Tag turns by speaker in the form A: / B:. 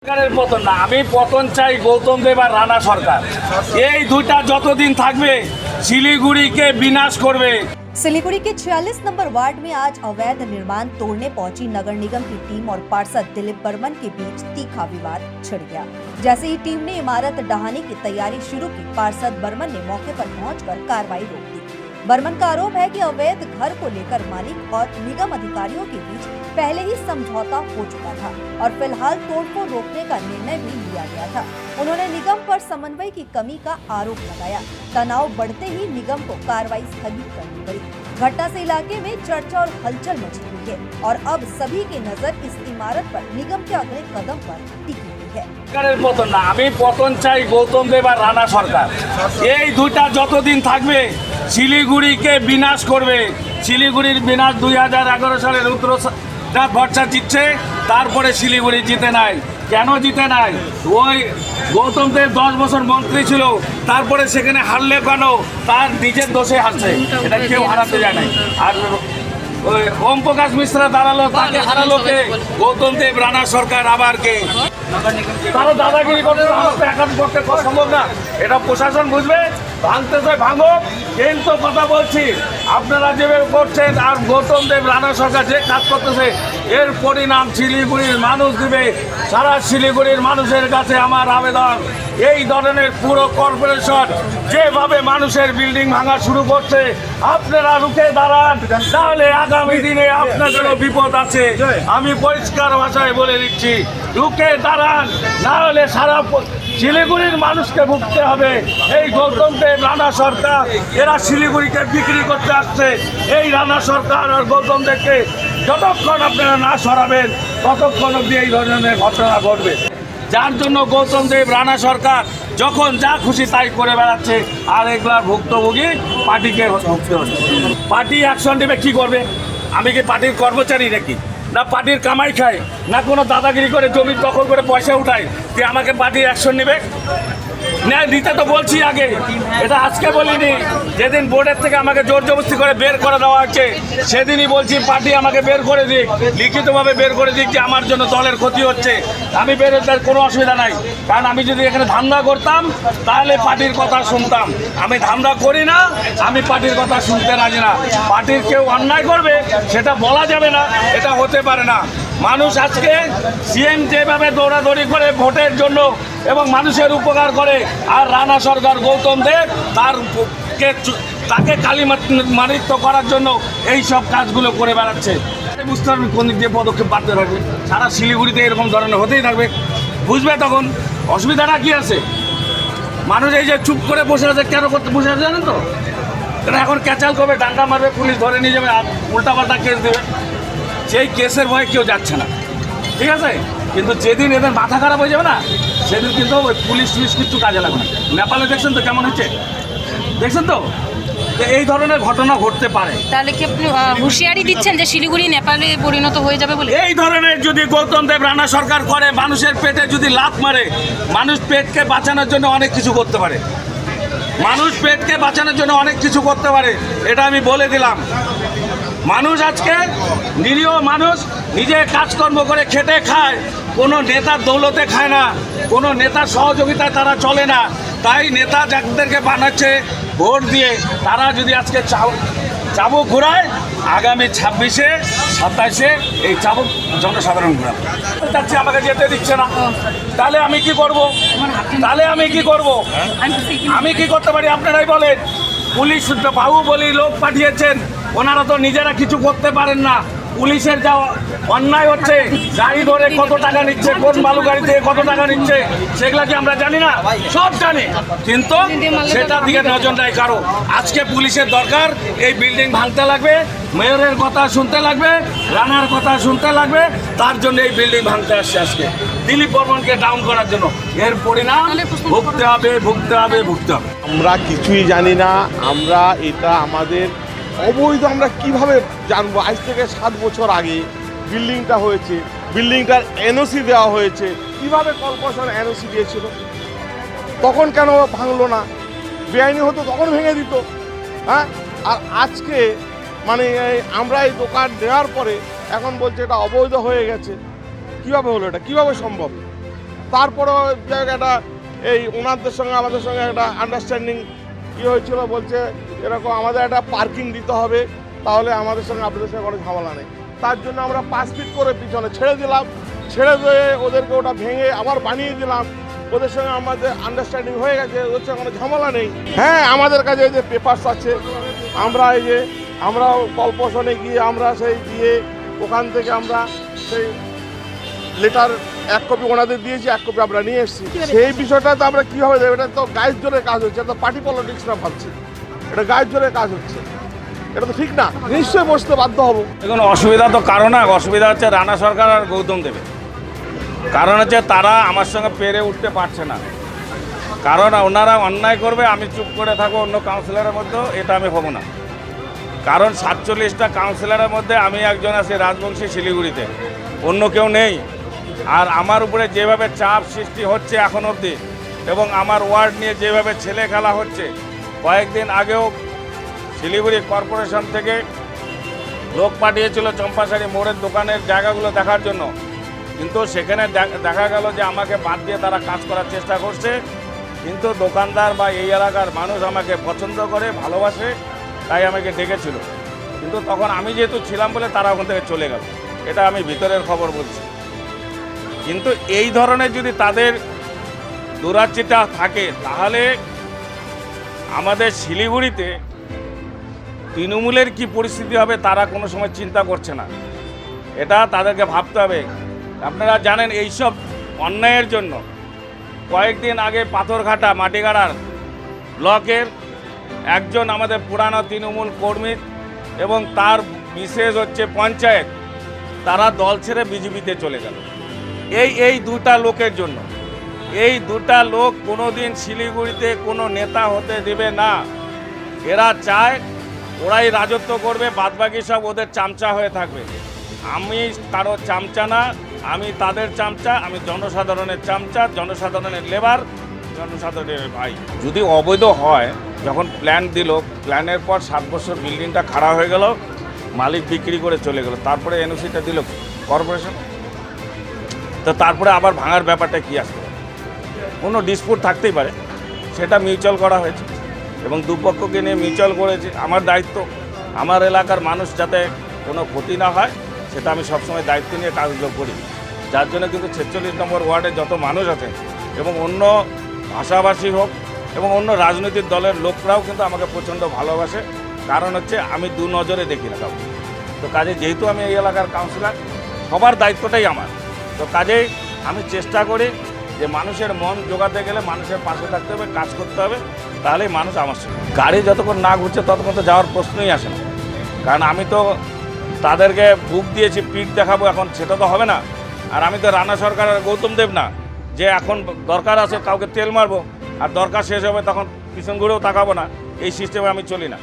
A: সরকারের পতন না, আমি পতন চাই গৌতম দেব আর রানা সরকার। এই দুইটা যতদিন থাকবে শিলিগুড়িকে বিনাশ করবে।
B: सिलीगुड़ी के 46 नंबर वार्ड में आज अवैध निर्माण तोड़ने पहुंची नगर निगम की टीम और पार्षद दिलीप बर्मन के बीच तीखा विवाद छिड़ गया। जैसे ही टीम ने इमारत ढहाने की तैयारी शुरू की, पार्षद बर्मन ने मौके पर पहुंचकर कार्रवाई रोक दी। बर्मन का आरोप है कि अवैध घर को लेकर मालिक और निगम अधिकारियों के बीच पहले ही समझौता हो चुका था और फिलहाल तोड़फोड़ रोकने का निर्णय भी लिया गया था। उन्होंने निगम पर समन्वय की कमी का आरोप लगाया। तनाव बढ़ते ही निगम को कार्रवाई स्थगित करनी पड़ी। घटना से इलाके में चर्चा और हलचल मची हुई है और अब सभी की नजर इस इमारत पर निगम के अगले कदम पर टिकी हुई है।
A: সরকারের পতন না, আমি পতন চাই গৌতম দেব আর রানা সরকার। এই দুইটা যতদিন থাকবে শিলিগুড়িকে বিনাশ করবে। শিলিগুড়ির বিনাশ 2011 সালে রুদ্রনাথ ভট্টাচার্য জিতছে, তারপরে শিলিগুড়ি জিতে নাই। কেন জিতে নাই? ওই গৌতম দেব 10 বছর মন্ত্রী ছিল, তারপরে সেখানে হারলে কেন? তার নিজের দোষে হারছে, এটা কেউ হারাতে যায় নাই। আর ওই ওম প্রকাশ মিশ্রা দাঁড়ালো, তাকে হারালো কে? গৌতম দেব, রানা সরকার। আবার কে? তারা দাদাগিরি করতে একার পক্ষে সম্ভব না, এটা প্রশাসন বুঝবে। ভাঙতে চাই ভাঙো, কিন্তু কথা বলছি আপনারা যেভাবে করছেন আর গৌতম দেব রানা সরকার যে কাজ করতেছে, এর পরিণাম শিলিগুড়ির মানুষ দিবে। সারা শিলিগুড়ির মানুষের কাছে আমার আবেদন, এই ধরনের পুরো কর্পোরেশন যেভাবে মানুষের বিল্ডিং ভাঙা শুরু করছে, আপনারা রুখে দাঁড়ান, তাহলে আগামী দিনে আপনাদেরও বিপদ আছে। আমি পরিষ্কার ভাষায় বলে দিচ্ছি, রুখে দাঁড়ান, না হলে সারা শিলিগুড়ির মানুষকে ভুগতে হবে। এই গৌতম দেব, রানা সরকার, এরা শিলিগুড়িকে বিক্রি করতে আসছে। এই রানা সরকার আর গৌতম দেবকে যতক্ষণ আপনারা না সরাবেন, ততক্ষণ অব্দি এই ধরনের ঘটনা ঘটবে। যার জন্য গৌতম দেব, রানা সরকার যখন যা খুশি তাই করে বেড়াচ্ছে, আর এগুলার ভুক্তভোগী পার্টিকে ভুগতে হচ্ছে। পার্টি অ্যাকশন নেবে, কী করবে? আমি কি পার্টির কর্মচারী নাকি? না পার্টির কামাই খায়, না কোনো দাদাগিরি করে জমি দখল করে পয়সা উঠায় যে আমাকে পার্টির অ্যাকশন নেবে? ন্যায় দিতে তো বলছি আগে, এটা আজকে বলিনি। যেদিন বোর্ডের থেকে আমাকে জোর জবরদস্তি করে বের করে দেওয়া হচ্ছে, সেদিনই বলছি পার্টি আমাকে বের করে দিক, লিখিতভাবে বের করে দিক যে আমার জন্য দলের ক্ষতি হচ্ছে। আমি বের হতে কোনো অসুবিধা নাই, কারণ আমি যদি এখানে ধান্দা করতাম তাহলে পার্টির কথা শুনতাম। আমি ধান্দা করি না, আমি পার্টির কথা শুনতে রাজি না। পার্টির কেউ অন্যায় করবে সেটা বলা যাবে না, এটা হতে পারে না। মানুষ আজকে সিএম যেভাবে দৌড়াদৌড়ি করে ভোটের জন্য এবং মানুষের উপকার করে, আর রানা সরকার, গৌতম দেব তাকে কালিমালিপ্ত করার জন্য এই সব কাজগুলো করে বেড়াচ্ছে। বুঝতে পারবে কোন দিক দিয়ে পদক্ষেপ বাড়তে থাকবে। সারা শিলিগুড়িতে এরকম ধরনের হতেই থাকবে, বুঝবে তখন। অসুবিধাটা কী আছে? মানুষ এই যে চুপ করে বসে আছে, কেন করতে বসে আছে জানেন তো? কারণ এখন ক্যাচাল করবে, ডাঙ্গা মারবে, পুলিশ ধরে নিয়ে যাবে, উল্টাপাল্টা কেস দেবে। সেই কেসের ভয়ে কেউ যাচ্ছে না, ঠিক আছে? কিন্তু যেদিন এদের মাথা খারাপ হয়ে যাবে না, সেদিন কিন্তু পুলিশ কিছু কাজে লাগবে না। নেপালে দেখছেন তো কেমন হচ্ছে, দেখছেন তো? এই ধরনের ঘটনা ঘটতে পারে।
C: তাহলে কি আপনি হুঁশিয়ারি দিচ্ছেন যে শিলিগুড়ি নেপালে পরিণত হয়ে যাবে বলে?
A: এই ধরনের যদি গৌতম দেব, রানা সরকার করে, মানুষের পেটে যদি লাথ মারে, মানুষ পেটকে বাঁচানোর জন্য অনেক কিছু করতে পারে। মানুষ পেটকে বাঁচানোর জন্য অনেক কিছু করতে পারে, এটা আমি বলে দিলাম। মানুষ আজকে নিরীহ মানুষ নিজে কাজকর্ম করে খেটে খায়, কোনো নেতার দৌলতে খায় না, কোনো নেতার সহযোগিতায় তারা চলে না। তাই নেতা যাদেরকে বানাচ্ছে ভোট দিয়ে, তারা যদি আজকে চাবুক ঘোরায়, আগামী 26-এ 27-এ এই চাবুক জনসাধারণ ঘোরাবে। যাচ্ছে, আমাকে যেতে দিচ্ছে না, তাহলে আমি কি করব? আমি কি করতে পারি? আপনারাই বলেন। পুলিশ বাহুবলী লোক পাঠিয়েছেন, ওনারা তো নিজেরা কিছু করতে পারেন না। পুলিশের যা অন্যায় হচ্ছে, গাড়ি ধরে কত টাকা নিচ্ছে, কোন বালু গাড়ি থেকে কত টাকা নিচ্ছে, সেগুলা কি আমরা জানি না? সব জানি, কিন্তু সেটা দিকে নজর নাই কারো। আজকে পুলিশের দরকার, এই বিল্ডিং ভাঙতে লাগবে, মেয়রের কথা শুনতে লাগবে, রানার কথা শুনতে লাগবে, তার জন্য এই বিল্ডিং ভাঙতে আসছে আজকে, দিলীপ বর্মনকে ডাউন করার জন্য। এর পরিণাম ভুগতে হবে।
D: আমরা কিছুই জানি না, আমরা এটা আমাদের অবৈধ। আমরা কিভাবে জানবো? আজ থেকে 7 বছর আগে বিল্ডিংটা হয়েছে, বিল্ডিংটার এনওসি দেওয়া হয়েছে। কিভাবে কর্পোরেশন এনওসি দিয়েছিল? তখন কেন ভাঙলো না? বেআইনি হতো তখন ভেঙে দিত। হ্যাঁ, আর আজকে মানে আমরা এই দোকান দেওয়ার পরে এখন বলছে এটা অবৈধ হয়ে গেছে। কিভাবে হলো? এটা কিভাবে সম্ভব? তারপরেও জায়গাটা এই ওনাদের সঙ্গে আমাদের সঙ্গে একটা আন্ডারস্ট্যান্ডিং কী হয়েছিল, বলছে এরকম আমাদের একটা পার্কিং দিতে হবে, তাহলে আমাদের সঙ্গে আপনাদের সঙ্গে কোনো ঝামেলা নেই। তার জন্য আমরা 5 ফিট করে পিছনে ছেড়ে দিলাম, ছেড়ে দিয়ে ওদেরকে ওটা ভেঙে আবার বানিয়ে দিলাম। ওদের সঙ্গে আমাদের আন্ডারস্ট্যান্ডিং হয়ে গেছে, ওদের সঙ্গে কোনো ঝামেলা নেই। হ্যাঁ, আমাদের কাছে এই যে পেপারস আছে, আমরা এই যে আমরাও কর্পোরেশনে গিয়ে আমরা সেই দিয়ে ওখান থেকে আমরা সেই লেটার 1 কপি ওনাদের দিয়েছি, 1 কপি আমরা নিয়ে এসেছি। সেই বিষয়টা তো আমরা কীভাবে দেবো? এটা তো গায়ের জোরে কাজ হচ্ছে, এটা তো পার্টি পলিটিক্স না ভাবছি, এটা গায়ের জোরে কাজ হচ্ছে, এটা তো ঠিক না। নিশ্চয়ই বসতে বাধ্য হবো।
A: এখন অসুবিধা তো কারো না, অসুবিধা হচ্ছে রানা সরকার আর গৌতম দেবের। কারণ হচ্ছে তারা আমার সঙ্গে পেরে উঠতে পারছে না, কারণ ওনারা অন্যায় করবে, আমি চুপ করে থাকবো অন্য কাউন্সিলরের মধ্যেও, এটা আমি হবো না। কারণ 47টা কাউন্সিলরের মধ্যে আমি একজন আছি রাজবংশী শিলিগুড়িতে, অন্য কেউ নেই। আর আমার উপরে যেভাবে চাপ সৃষ্টি হচ্ছে এখন অবধি, এবং আমার ওয়ার্ড নিয়ে যেভাবে ছেলে খেলা হচ্ছে, কয়েকদিন আগেও শিলিগুড়ি কর্পোরেশন থেকে লোক পাঠিয়েছিল চম্পাশাড়ি মোড়ের দোকানের জায়গাগুলো দেখার জন্য, কিন্তু সেখানে দেখা গেল যে আমাকে বাদ দিয়ে তারা কাজ করার চেষ্টা করছে। কিন্তু দোকানদার বা এই এলাকার মানুষ আমাকে পছন্দ করে, ভালোবাসে, তাই আমাকে ডেকেছিল। কিন্তু তখন আমি যেহেতু ছিলাম বলে তারা ওখান থেকে চলে গেল, এটা আমি ভিতরের খবর বলছি। কিন্তু এই ধরনের যদি তাদের দুরাচ্ছিটা থাকে, তাহলে আমাদের শিলিগুড়িতে তৃণমূলের কি পরিস্থিতি হবে তারা কোনো সময় চিন্তা করছে না, এটা তাদেরকে ভাবতে হবে। আপনারা জানেন এইসব অন্যায়ের জন্য কয়েকদিন আগে পাথরঘাটা মাটিগাড়ার ব্লকের একজন আমাদের পুরানো তৃণমূল কর্মী এবং তার বিশেষ হচ্ছে পঞ্চায়েত, তারা দল ছেড়ে বিজেপিতে চলে গেল এই দুটা লোকের জন্য। এই দুটা লোক কোনোদিন শিলিগুড়িতে কোনো নেতা হতে দেবে না। এরা চায় ওরাই রাজত্ব করবে, বাদবাকি সব ওদের চামচা হয়ে থাকবে। আমি কারো চামচা না, আমি তাদের চামচা, আমি জনসাধারণের চামচা, জনসাধারণের লেবার, জনসাধারণের ভাই। যদি অবৈধ হয়, যখন প্ল্যান দিল, প্ল্যানের পর 7 বছর বিল্ডিংটা খাড়া হয়ে গেল, মালিক বিক্রি করে চলে গেল, তারপরে এনওসিটা দিল কর্পোরেশন, তো তারপরে আবার ভাঙার ব্যাপারটা কী আসবে? কোনো ডিসপুট থাকতেই পারে, সেটা মিউচুয়াল করা হয়েছে এবং দুপক্ষকে নিয়ে মিউচুয়াল করেছে। আমার দায়িত্ব আমার এলাকার মানুষ যাতে কোনো ক্ষতি না হয়, সেটা আমি সবসময় দায়িত্ব নিয়ে কাজগুলো করি। যার জন্য কিন্তু 46 নম্বর ওয়ার্ডে যত মানুষ আছেন এবং অন্য ভাষাভাষী হোক এবং অন্য রাজনৈতিক দলের লোকরাও কিন্তু আমাকে প্রচণ্ড ভালোবাসে। কারণ হচ্ছে আমি দু নজরে দেখি না কাউকে। তো কাজে যেহেতু আমি এই এলাকার কাউন্সিলর, সবার দায়িত্বটাই আমার, তো কাজেই আমি চেষ্টা করি যে মানুষের মন জোগাতে গেলে মানুষের পাশে থাকতে হবে, কাজ করতে হবে, তাহলেই মানুষ আমার সঙ্গে। গাড়ি যতক্ষণ না ঘুরছে ততক্ষণ তো যাওয়ার প্রশ্নই আসে না, কারণ আমি তো তাদেরকে বুক দিয়েছি, পিঠ দেখাবো, এখন সেটা তো হবে না। আর আমি তো রানা সরকার আর গৌতম দেব না যে এখন দরকার আছে কাউকে তেল মারবো আর দরকার শেষ হবে তখন পিছন ঘুরেও তাকাবো না, এই সিস্টেমে আমি চলি না।